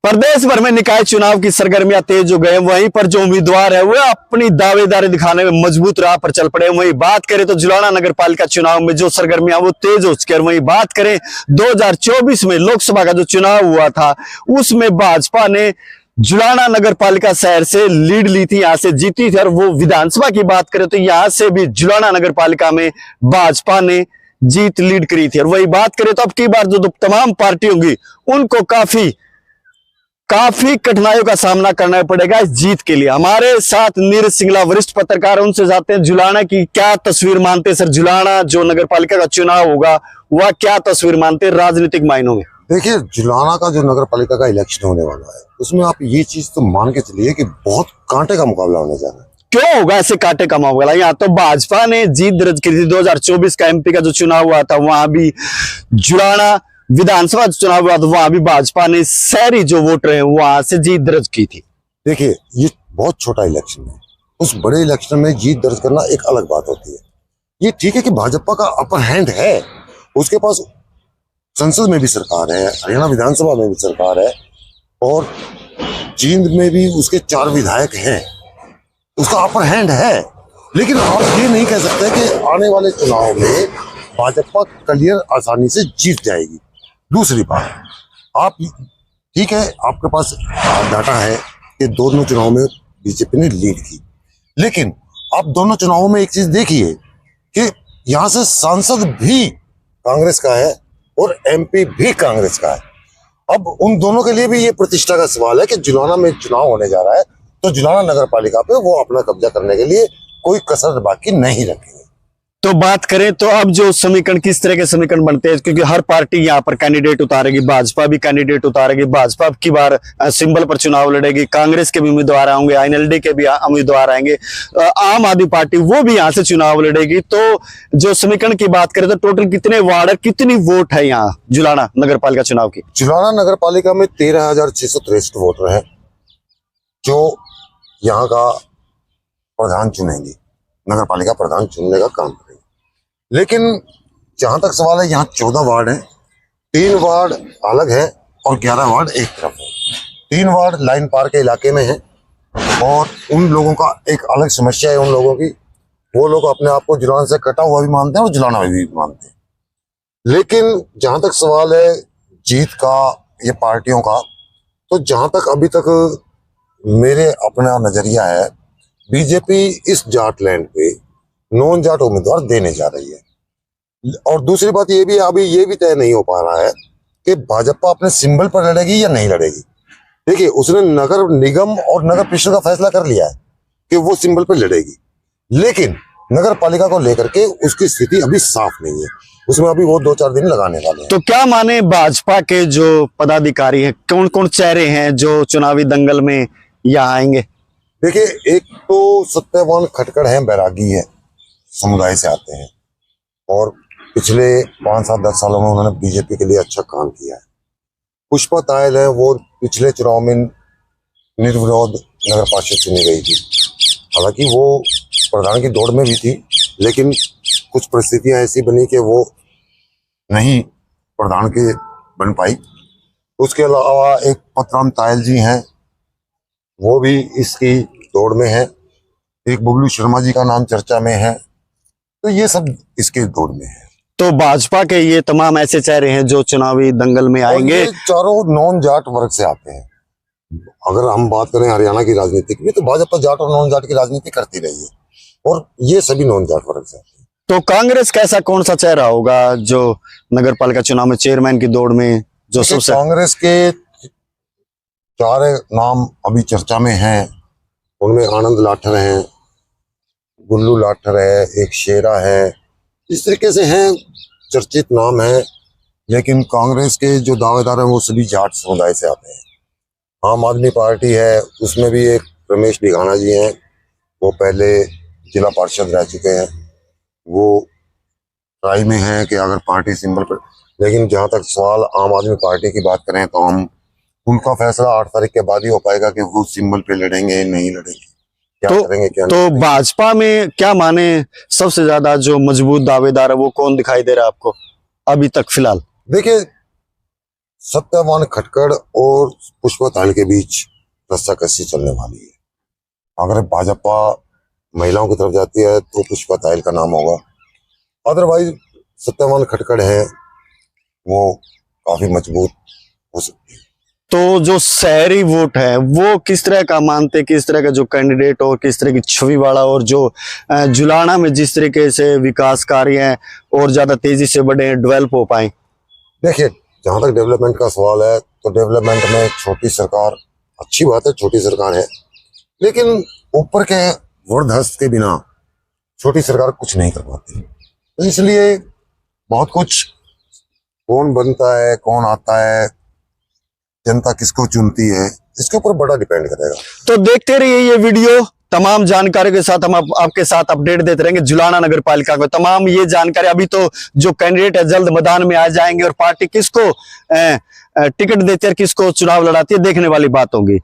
प्रदेश भर में निकाय चुनाव की सरगर्मियां तेज हो गए। वहीं पर जो उम्मीदवार है वो अपनी दावेदारी दिखाने में मजबूत राह पर चल पड़े। वहीं बात करें तो जुलाना नगर पालिका चुनाव में जो सरगर्मियां वो तेज हो चुकी है। वहीं बात करें 2024 में लोकसभा का जो चुनाव हुआ था उसमें भाजपा ने जुलाना नगर पालिका शहर से लीड ली थी, यहां से जीती थी। और वो विधानसभा की बात करें तो यहां से भी जुलाना नगर पालिका में भाजपा ने जीत लीड करी थी। और वही बात करें तो अब की बार जो तमाम पार्टी होंगी उनको काफी कठिनाइयों का सामना करना पड़ेगा इस जीत के लिए। हमारे साथ नीरज सिंगला वरिष्ठ पत्रकार, उनसे जाते हैं जुलाना की क्या तस्वीर मानते हैं। सर, जुलाना जो नगर पालिका का चुनाव होगा वह क्या तस्वीर मानते हैं राजनीतिक मायनों में? देखिए, जुलाना का जो नगर पालिका का इलेक्शन होने वाला है उसमें आप ये चीज तो मान के चलिए कि बहुत कांटे का मुकाबला होने जा रहा है। क्यों होगा ऐसे कांटे का मुकाबला? यहाँ तो भाजपा ने जीत दर्ज की थी। 2024 का एमपी का जो चुनाव हुआ था वहां भी जुलाना विधानसभा चुनाव हुआ तो वहां भी भाजपा ने शहरी जो वोटर हैं वहां से जीत दर्ज की थी। देखिए, ये बहुत छोटा इलेक्शन है, उस बड़े इलेक्शन में जीत दर्ज करना एक अलग बात होती है। ये ठीक है कि भाजपा का अपर हैंड है, उसके पास संसद में भी सरकार है, हरियाणा विधानसभा में भी सरकार है और जींद में भी उसके 4 विधायक हैं, उसका अपर हैंड है। लेकिन आप ये नहीं कह सकते कि आने वाले चुनाव में भाजपा क्लियर आसानी से जीत जाएगी। दूसरी बात, आप ठीक है, आपके पास डाटा है कि दोनों चुनाव में बीजेपी ने लीड की, लेकिन आप दोनों चुनावों में एक चीज देखिए कि यहां से सांसद भी कांग्रेस का है और एमपी भी कांग्रेस का है। अब उन दोनों के लिए भी ये प्रतिष्ठा का सवाल है कि जुलाना में चुनाव होने जा रहा है तो जुलाना नगर पालिका पे वो अपना कब्जा करने के लिए कोई कसर बाकी नहीं रखेंगे। तो बात करें तो अब जो समीकरण, किस तरह के समीकरण बनते हैं, क्योंकि हर पार्टी यहाँ पर कैंडिडेट उतारेगी, भाजपा भी कैंडिडेट उतारेगी, भाजपा अब की बार सिंबल पर चुनाव लड़ेगी, कांग्रेस के भी उम्मीदवार आएंगे, आईएनएलडी के भी उम्मीदवार आएंगे, आम आदमी पार्टी वो भी यहाँ से चुनाव लड़ेगी। तो जो समीकरण की बात करें तो टोटल कितने वार्ड, कितनी वोट है यहाँ जुलाना नगर पालिका चुनाव की? जुलाना नगर पालिका में 13,663 वोटर है जो यहाँ का प्रधान चुनेंगे, नगर पालिका प्रधान चुनने का काम करेंगे। लेकिन जहां तक सवाल है, यहाँ 14 वार्ड हैं, 3 वार्ड अलग है और 11 वार्ड एक तरफ है। 3 वार्ड लाइन पार के इलाके में है और उन लोगों का एक अलग समस्या है उन लोगों की। वो लोग अपने आप को जुलाना से कटा हुआ भी मानते हैं और जुलाना भी मानते हैं। लेकिन जहां तक सवाल है जीत का, ये पार्टियों का, तो जहां तक अभी तक मेरे अपना नजरिया है, बीजेपी इस जाट लैंड पे नॉन जाट उम्मीदवार देने जा रही है। और दूसरी बात ये भी, अभी ये भी तय नहीं हो पा रहा है कि भाजपा अपने सिंबल पर लड़ेगी या नहीं लड़ेगी। देखिए, उसने नगर निगम और नगर परिषद का फैसला कर लिया है कि वो सिंबल पर लड़ेगी, लेकिन नगर पालिका को लेकर के उसकी स्थिति अभी साफ नहीं है, उसमें अभी वो 2-4 दिन लगाने वाले हैं। तो क्या माने भाजपा के जो पदाधिकारी हैं, कौन कौन चेहरे हैं जो चुनावी दंगल में यहाँ आएंगे? देखिए, एक तो सत्यवान खटकड़ है, बैरागी है, समुदाय से आते हैं और पिछले 5-7-10 सालों में उन्होंने बीजेपी के लिए अच्छा काम किया है। पुष्पा तायल है, वो पिछले चुनाव में निर्विरोध नगर पार्षद चुनी गई थी, हालांकि वो प्रधान की दौड़ में भी थी, लेकिन कुछ परिस्थितियां ऐसी बनी कि वो नहीं प्रधान की बन पाई। उसके अलावा एक पतराम तायल जी हैं, वो भी इसकी दौड़ में है। एक बबलू शर्मा जी का नाम चर्चा में है, तो ये सब इसके दौड़ में है। तो भाजपा के ये तमाम ऐसे चेहरे हैं जो चुनावी दंगल में आएंगे। चारों नॉन जाट वर्ग से आते हैं। अगर हम बात करें हरियाणा की राजनीति की, तो भाजपा जाट और नॉन जाट की राजनीति करती रही है और ये सभी नॉन जाट वर्ग से आते हैं। तो कांग्रेस का ऐसा कौन सा चेहरा होगा जो नगर पालिका चुनाव में चेयरमैन की दौड़ में जो सबसे? कांग्रेस के 4 नाम अभी चर्चा में हैं, उनमें आनंद लाठर हैं, गुल्लू लाठर है, एक शेरा है, इस तरीके से हैं, चर्चित नाम है। लेकिन कांग्रेस के जो दावेदार हैं वो सभी जाट समुदाय से आते हैं। आम आदमी पार्टी है, उसमें भी एक रमेश ढिगाना जी हैं, वो पहले जिला पार्षद रह चुके हैं, वो ट्राई में हैं कि अगर पार्टी सिंबल पर। लेकिन जहां तक सवाल आम आदमी पार्टी की बात करें तो हम उनका फैसला 8 तारीख के बाद ही हो पाएगा कि वो सिंबल पे लड़ेंगे नहीं लड़ेंगे, क्या करेंगे क्या नहीं। तो भाजपा में क्या माने सबसे ज्यादा जो मजबूत दावेदार है वो कौन दिखाई दे रहा है आपको अभी तक फिलहाल? देखिए, सत्यवान खटकड़ और पुष्पा तायल के बीच रस्साकसी चलने वाली है। अगर भाजपा महिलाओं की तरफ जाती है तो पुष्पा तायल का नाम होगा, अदरवाइज सत्यवान खटकड़ है वो काफी मजबूत हो सकती है। तो जो शहरी वोट है वो किस तरह का मानते, किस तरह का जो कैंडिडेट हो, किस तरह की छवि वाला, और जो जुलाना में जिस तरीके से विकास कार्य हैं और ज्यादा तेजी से बढ़े, डेवलप हो पाए? देखिए, जहां तक डेवलपमेंट का सवाल है तो डेवलपमेंट में छोटी सरकार अच्छी बात है, छोटी सरकार है, लेकिन ऊपर के वरद हस्त के बिना छोटी सरकार कुछ नहीं कर पाती। तो इसलिए बहुत कुछ कौन बनता है, कौन आता है, जनता किसको चुनती है, इसके ऊपर बड़ा डिपेंड करेगा। तो देखते रहिए ये वीडियो, तमाम जानकारी के साथ हम आपके साथ अपडेट देते रहेंगे जुलाना नगर पालिका को। तमाम ये जानकारी, अभी तो जो कैंडिडेट है जल्द मैदान में आ जाएंगे और पार्टी किसको टिकट देती है और किसको चुनाव लड़ाती है, देखने वाली बात होगी।